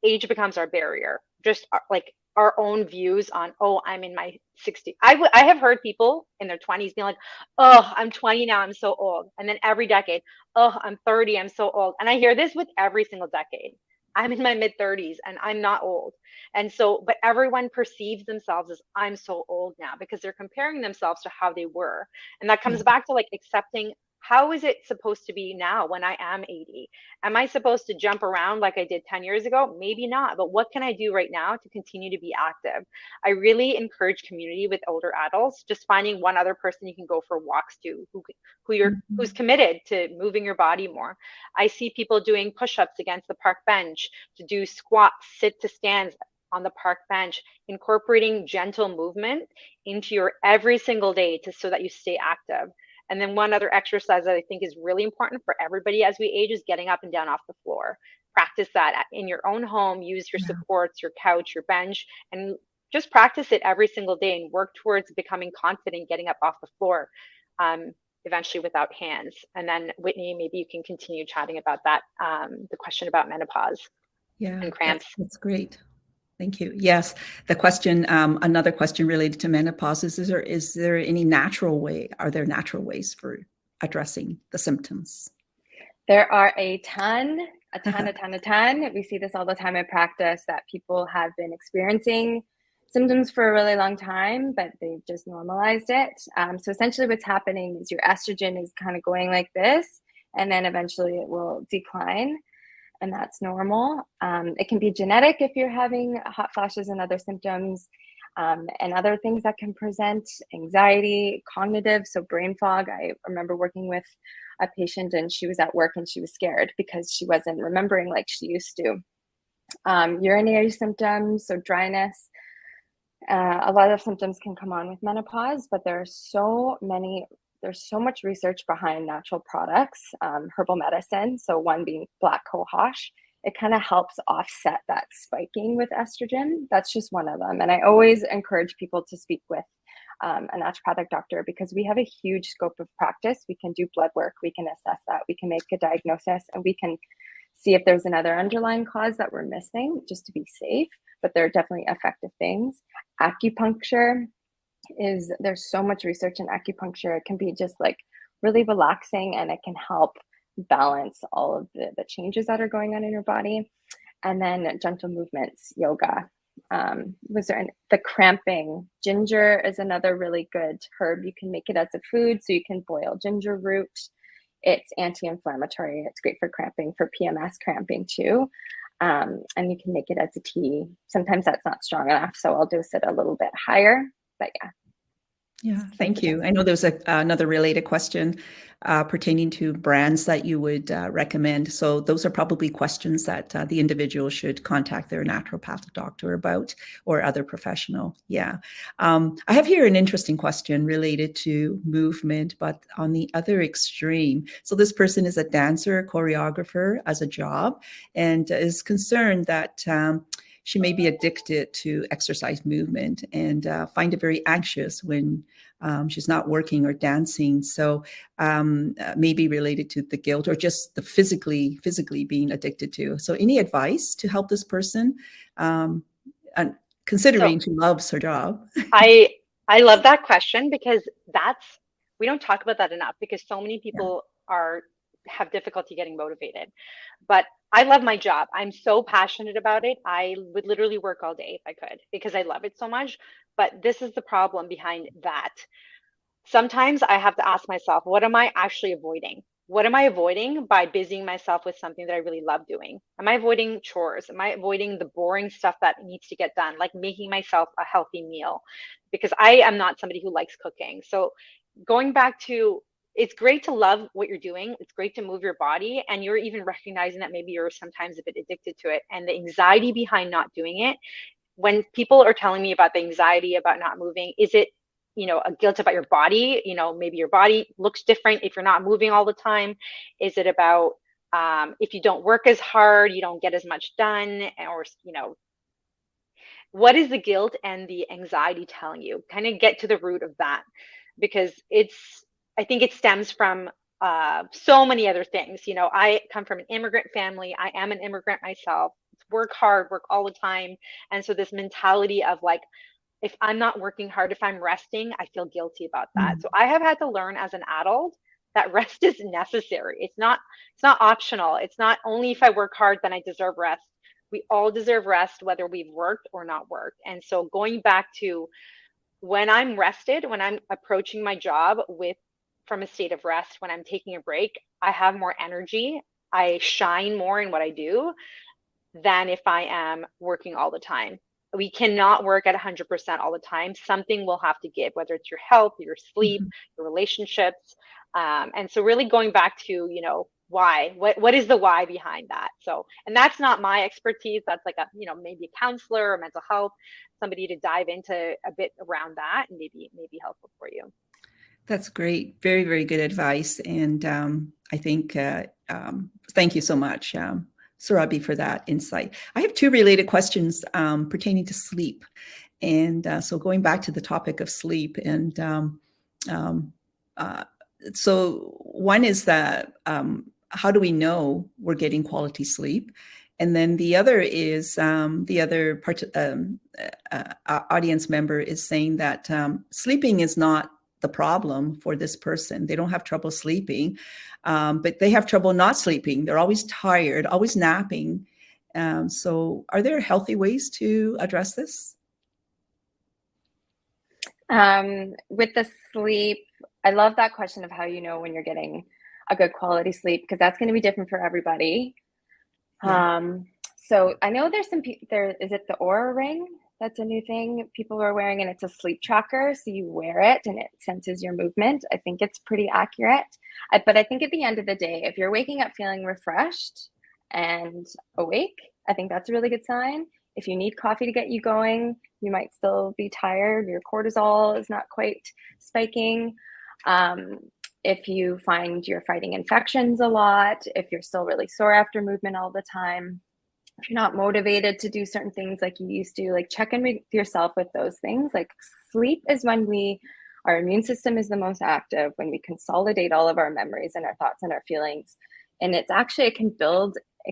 age becomes our barrier. Just like our own views on, oh, I'm in my 60s. I have heard people in their 20s being like, oh, I'm 20 now, I'm so old. And then every decade, oh, I'm 30, I'm so old. And I hear this with every single decade. I'm in my mid 30s and I'm not old. And so, but everyone perceives themselves as, I'm so old now, because they're comparing themselves to how they were. And that comes back to like accepting, how is it supposed to be now when I am 80? Am I supposed to jump around like I did 10 years ago? Maybe not, but what can I do right now to continue to be active? I really encourage community with older adults, just finding one other person you can go for walks to, who's committed to moving your body more. I see people doing push-ups against the park bench, to do squats, sit to stands on the park bench, incorporating gentle movement into your every single day so that you stay active. And then one other exercise that I think is really important for everybody as we age is getting up and down off the floor. Practice that in your own home, use your supports, your couch, your bench, and just practice it every single day and work towards becoming confident getting up off the floor, eventually without hands. And then Whitney, maybe you can continue chatting about that, the question about menopause and cramps. That's great. Thank you. Yes, the question, another question related to menopause is there any natural way? Are there natural ways for addressing the symptoms? There are a ton. We see this all the time in practice, that people have been experiencing symptoms for a really long time, but they've just normalized it. So essentially what's happening is your estrogen is kind of going like this, and then eventually it will decline. And that's normal. It can be genetic if you're having hot flashes and other symptoms, and other things that can present: anxiety, cognitive, so brain fog. I remember working with a patient and she was at work and she was scared because she wasn't remembering like she used to. Urinary symptoms, so dryness. A lot of symptoms can come on with menopause, but there's so much research behind natural products, herbal medicine. So one being black cohosh, it kind of helps offset that spiking with estrogen. That's just one of them. And I always encourage people to speak with a naturopathic doctor, because we have a huge scope of practice. We can do blood work, we can assess that, we can make a diagnosis, and we can see if there's another underlying cause that we're missing, just to be safe. But there are definitely effective things. Acupuncture there's so much research in acupuncture. It can be just like really relaxing, and it can help balance all of the changes that are going on in your body. And then gentle movements, yoga. The cramping, ginger is another really good herb. You can make it as a food, so you can boil ginger root. It's anti-inflammatory. It's great for cramping, for PMS cramping too. And you can make it as a tea. Sometimes that's not strong enough, so I'll dose it a little bit higher. But yeah, thank you. I know there's another related question pertaining to brands that you would recommend. So those are probably questions that the individual should contact their naturopathic doctor about, or other professional. Yeah. I have here an interesting question related to movement, but on the other extreme. So this person is a dancer, choreographer as a job, and is concerned that she may be addicted to exercise movement and find it very anxious when she's not working or dancing. So maybe related to the guilt or just the physically being addicted to. So any advice to help this person, and considering she loves her job? I love that question, because we don't talk about that enough, because so many people have difficulty getting motivated. But I love my job. I'm so passionate about it. I would literally work all day if I could, because I love it so much. But this is the problem behind that. Sometimes I have to ask myself, what am I actually avoiding? What am I avoiding by busying myself with something that I really love doing? Am I avoiding chores? Am I avoiding the boring stuff that needs to get done, like making myself a healthy meal? Because I am not somebody who likes cooking. So going back to, it's great to love what you're doing. It's great to move your body. And you're even recognizing that maybe you're sometimes a bit addicted to it. And the anxiety behind not doing it, when people are telling me about the anxiety about not moving, is it, a guilt about your body? Maybe your body looks different if you're not moving all the time. Is it about if you don't work as hard, you don't get as much done? Or, what is the guilt and the anxiety telling you? Kind of get to the root of that, because I think it stems from so many other things. I come from an immigrant family. I am an immigrant myself. Work hard, work all the time. And so this mentality of like, if I'm not working hard, if I'm resting, I feel guilty about that. So I have had to learn as an adult that rest is necessary. It's not optional. It's not only if I work hard, then I deserve rest. We all deserve rest, whether we've worked or not worked. And so going back to, when I'm rested, when I'm approaching my job from a state of rest, when I'm taking a break, I have more energy. I shine more in what I do than if I am working all the time. We cannot work at 100% all the time. Something will have to give, whether it's your health, your sleep, your relationships. And so really going back to, why, what is the why behind that? So, and that's not my expertise. That's like maybe a counselor or mental health, somebody to dive into a bit around that and maybe helpful for you. That's great. Very, very good advice. And I think, thank you so much, Surabhi, for that insight. I have two related questions pertaining to sleep. And so going back to the topic of sleep, and so one is that how do we know we're getting quality sleep? And then the other is the other audience member is saying that sleeping is not the problem for this person. They don't have trouble sleeping, but they have trouble not sleeping. They're always tired, always napping. So are there healthy ways to address this? With the sleep, I love that question of how you know when you're getting a good quality sleep, because that's going to be different for everybody. Yeah. So I know there's is it the Aura ring? That's a new thing people are wearing, and it's a sleep tracker. So you wear it and it senses your movement. I think it's pretty accurate. But I think at the end of the day, if you're waking up feeling refreshed and awake, I think that's a really good sign. If you need coffee to get you going, you might still be tired. Your cortisol is not quite spiking. If you find you're fighting infections a lot, if you're still really sore after movement all the time, if you're not motivated to do certain things like you used to, like check in with yourself with those things. Like sleep is when our immune system is the most active, when we consolidate all of our memories and our thoughts and our feelings. And it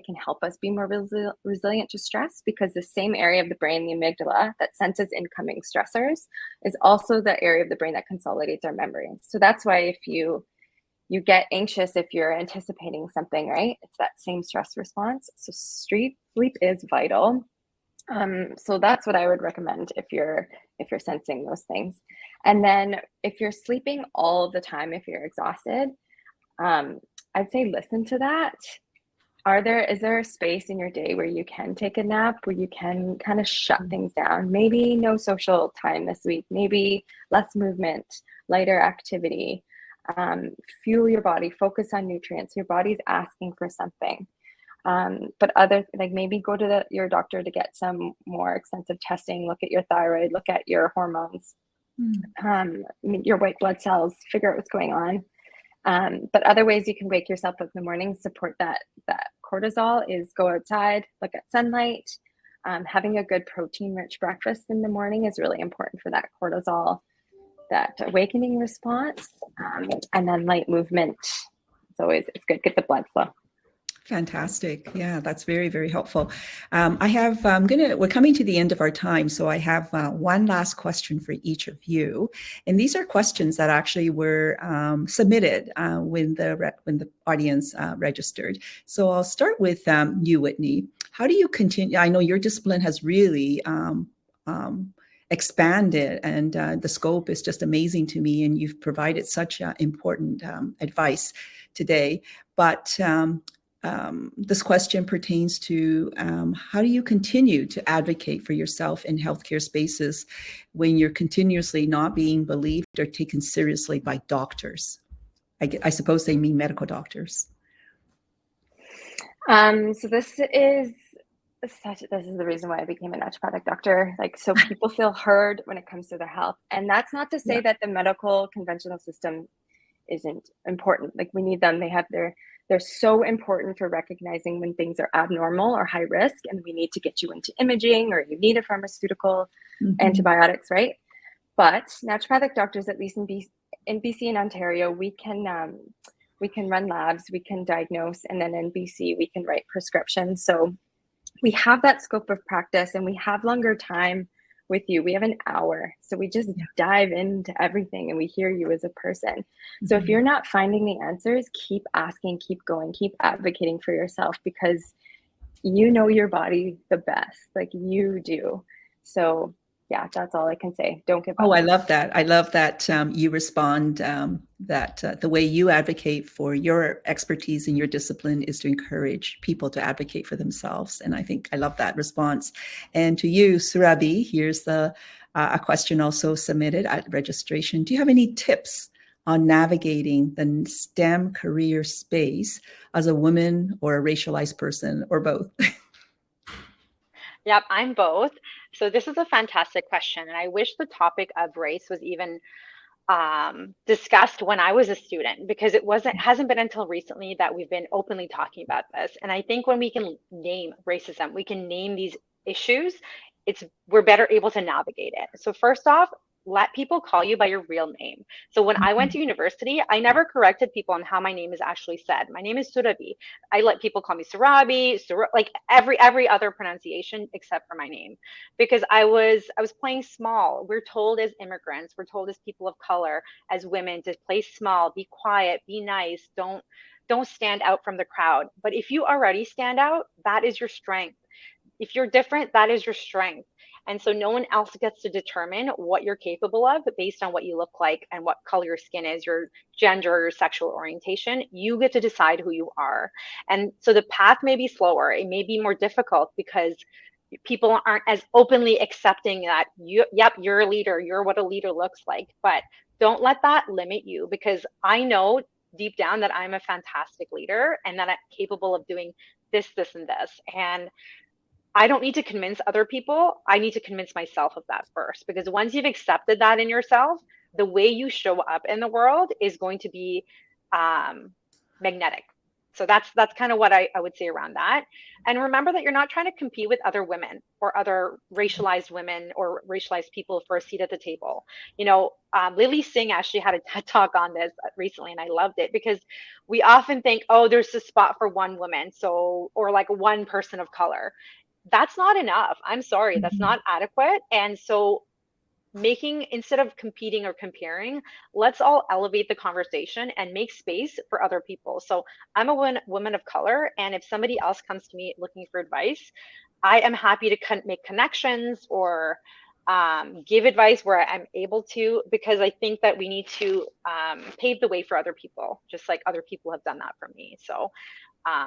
can help us be more resilient to stress, because the same area of the brain, the amygdala, that senses incoming stressors, is also the area of the brain that consolidates our memories. So that's why if you get anxious if you're anticipating something, right? It's that same stress response. So sleep is vital. So that's what I would recommend if you're sensing those things. And then if you're sleeping all the time, if you're exhausted, I'd say listen to that. Is there a space in your day where you can take a nap, where you can kind of shut things down? Maybe no social time this week, maybe less movement, lighter activity. Fuel your body, focus on nutrients. Your body's asking for something. But maybe go to your doctor to get some more extensive testing, look at your thyroid, look at your hormones, your white blood cells, figure out what's going on. But other ways you can wake yourself up in the morning, support that cortisol, is go outside, look at sunlight, Having a good protein-rich breakfast in the morning is really important for that cortisol, that awakening response, and then light movement. It's good. Get the blood flow. Fantastic. Yeah, that's very, very helpful. We're coming to the end of our time. So I have one last question for each of you. And these are questions that actually were submitted when the audience registered. So I'll start with you, Whitney. How do you continue? I know your discipline has really expanded, and the scope is just amazing to me. And you've provided such important advice today. But this question pertains to how do you continue to advocate for yourself in healthcare spaces when you're continuously not being believed or taken seriously by doctors? I suppose they mean medical doctors. So this is the reason why I became a naturopathic doctor. So people feel heard when it comes to their health. And that's not to say that the medical conventional system isn't important. We need them. They're so important for recognizing when things are abnormal or high risk, and we need to get you into imaging, or you need a pharmaceutical, antibiotics, right? But naturopathic doctors, at least in BC and Ontario, we can run labs, we can diagnose, and then in BC we can write prescriptions. So we have that scope of practice, and we have longer time with you. We have an hour. So we just dive into everything, and we hear you as a person. So if you're not finding the answers, keep asking, keep going, keep advocating for yourself, because you know your body the best, you do. So yeah, that's all I can say. Don't give up. Oh, I love that. I love that you respond that the way you advocate for your expertise and your discipline is to encourage people to advocate for themselves. And I love that response. And to you, Surabhi, here's a question also submitted at registration. Do you have any tips on navigating the STEM career space as a woman or a racialized person, or both? Yep, I'm both. So this is a fantastic question. And I wish the topic of race was even discussed when I was a student, because hasn't been until recently that we've been openly talking about this. And I think when we can name racism, we can name these issues, we're better able to navigate it. So first off, let people call you by your real name. So when I went to university, I never corrected people on how my name is actually said. My name is Surabhi. I let people call me Surabhi, every other pronunciation except for my name, because I was playing small. We're told as immigrants, we're told as people of color, as women, to play small, be quiet, be nice, don't stand out from the crowd. But if you already stand out, that is your strength. If you're different, that is your strength. And so no one else gets to determine what you're capable of based on what you look like and what color your skin is, your gender, your sexual orientation. You get to decide who you are. And so the path may be slower. It may be more difficult because people aren't as openly accepting that you're a leader, you're what a leader looks like. But don't let that limit you, because I know deep down that I'm a fantastic leader and that I'm capable of doing this, and this. And I don't need to convince other people. I need to convince myself of that first, because once you've accepted that in yourself, the way you show up in the world is going to be magnetic. So that's kind of what I would say around that. And remember that you're not trying to compete with other women or other racialized women or racialized people for a seat at the table. Lily Singh actually had a TED Talk on this recently, and I loved it, because we often think, oh, there's a spot for one woman, or one person of color. That's not enough. I'm sorry, that's not adequate. And so instead of competing or comparing, let's all elevate the conversation and make space for other people. So I'm a woman of color, and if somebody else comes to me looking for advice, I am happy to make connections or give advice where I'm able to, because I think that we need to pave the way for other people, just like other people have done that for me. So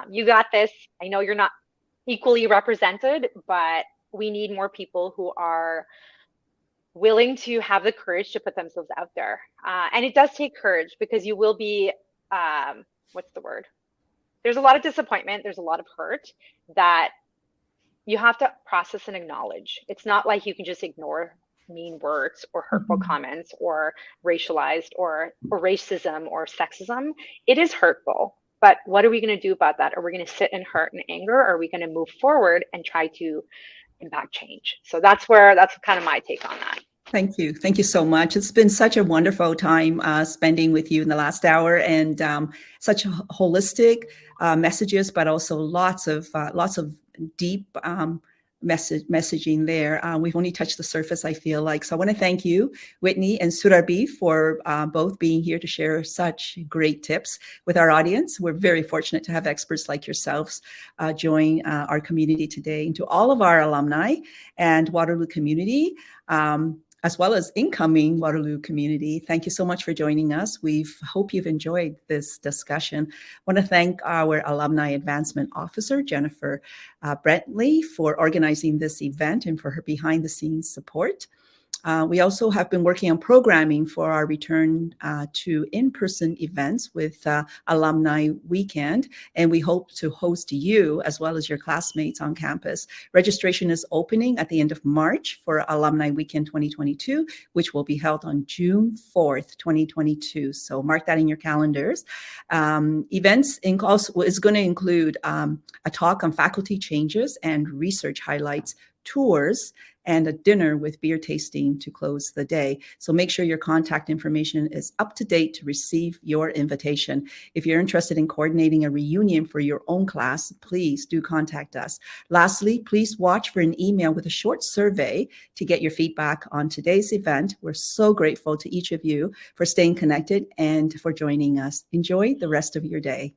you got this. I know you're not equally represented, but we need more people who are willing to have the courage to put themselves out there. And it does take courage, because you will be, what's the word? There's a lot of disappointment. There's a lot of hurt that you have to process and acknowledge. It's not like you can just ignore mean words or hurtful comments or racialized or racism or sexism. It is hurtful. But what are we going to do about that? Are we going to sit in hurt and anger? Or are we going to move forward and try to impact change. So that's kind of my take on that. Thank you. Thank you so much. It's been such a wonderful time spending with you in the last hour, and such holistic messages, but also lots of deep messaging there. We've only touched the surface, I feel like. So I want to thank you, Whitney and Surabhi, for both being here to share such great tips with our audience. We're very fortunate to have experts like yourselves join our community today. And to all of our alumni and Waterloo community, as well as incoming Waterloo community, thank you so much for joining us. We hope you've enjoyed this discussion. I want to thank our Alumni Advancement Officer, Jennifer Brentley, for organizing this event and for her behind-the-scenes support. We also have been working on programming for our return to in-person events with Alumni Weekend, and we hope to host you as well as your classmates on campus. Registration is opening at the end of March for Alumni Weekend 2022, which will be held on June 4th, 2022. So mark that in your calendars. Events also is going to include a talk on faculty changes and research highlights, tours, and a dinner with beer tasting to close the day. So make sure your contact information is up to date to receive your invitation. If you're interested in coordinating a reunion for your own class, please do contact us. Lastly, please watch for an email with a short survey to get your feedback on today's event. We're so grateful to each of you for staying connected and for joining us. Enjoy the rest of your day.